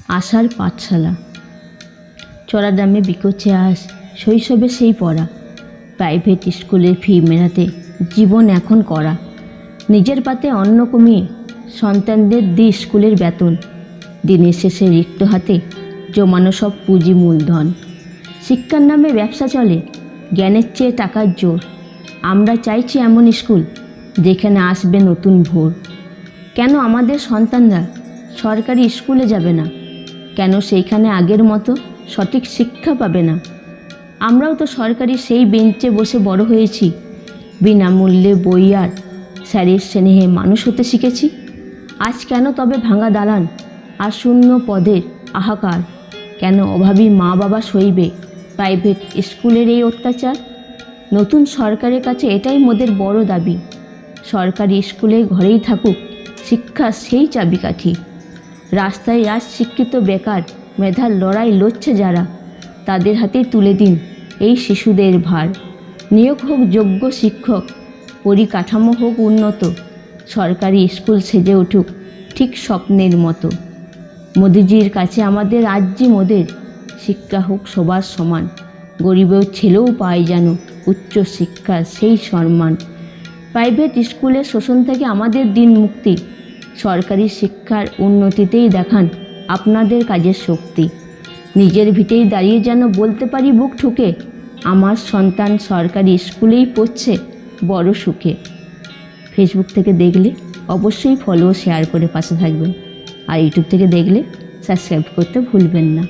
আশার পাঠশালা। চড়াদামে বিকোচ্ছে আস, শৈশবে সেই পড়া। প্রাইভেট স্কুলের ফি মেটাতে জীবন এখন করা। নিজের পাতে অন্ন কমিয়ে সন্তানদের দি স্কুলের বেতন। দিনের শেষে রিক্ত হাতে জমানো সব পুঁজি মূলধন। শিক্ষার নামে ব্যবসা চলে, জ্ঞানের চেয়ে টাকার জোর। আমরা চাইছি এমন স্কুল যেখানে আসবে নতুন ভোর। কেন আমাদের সন্তানরা সরকারি স্কুলে যাবে না? কেন সেইখানে আগের মতো সঠিক শিক্ষা পাবে না? আমরাও তো সরকারি সেই বেঞ্চে বসে বড় হয়েছি, বিনামূল্যে বই আর স্যারের স্নেহে মানুষ হতে শিখেছি। আজ কেন তবে ভাঙা দালান আর শূন্য পদের হাহাকার? কেন অভাবী মা বাবা সইবে প্রাইভেট স্কুলের এই অত্যাচার? নতুন সরকারের কাছে এটাই মোদের বড় দাবি, সরকারি স্কুলে ঘরেই থাকুক শিক্ষা সেই চাবিকাঠি। রাস্তায় আজ শিক্ষিত বেকার মেধার লড়াই লড়ছে যারা, তাদের হাতেই তুলে দিন এই শিশুদের ভার। নিয়োগ হোক যোগ্য শিক্ষক, পরিকাঠামো হোক উন্নত, সরকারি স্কুল সেজে উঠুক ঠিক স্বপ্নের মতো। মোদিজির কাছে আমাদের আর্জি মোদের, শিক্ষা হোক সবার সমান, গরিবের ছেলেও পায় যেন উচ্চ শিক্ষার সেই সম্মান। প্রাইভেট স্কুলের শোষণ থেকে আমাদের দিন মুক্তি, সরকারি শিক্ষার উন্নতিতেই দেখান আপনাদের কাজের শক্তি। নিজের ভিটেই দাঁড়িয়ে যেন বলতে পারি বুক ঠুকে, আমার সন্তান সরকারি স্কুলেই পড়ছে বড় সুখে। ফেসবুক থেকে দেখলে অবশ্যই ফলো শেয়ার করে পাশে থাকবেন, আর ইউটিউব থেকে দেখলে সাবস্ক্রাইব করতে ভুলবেন না।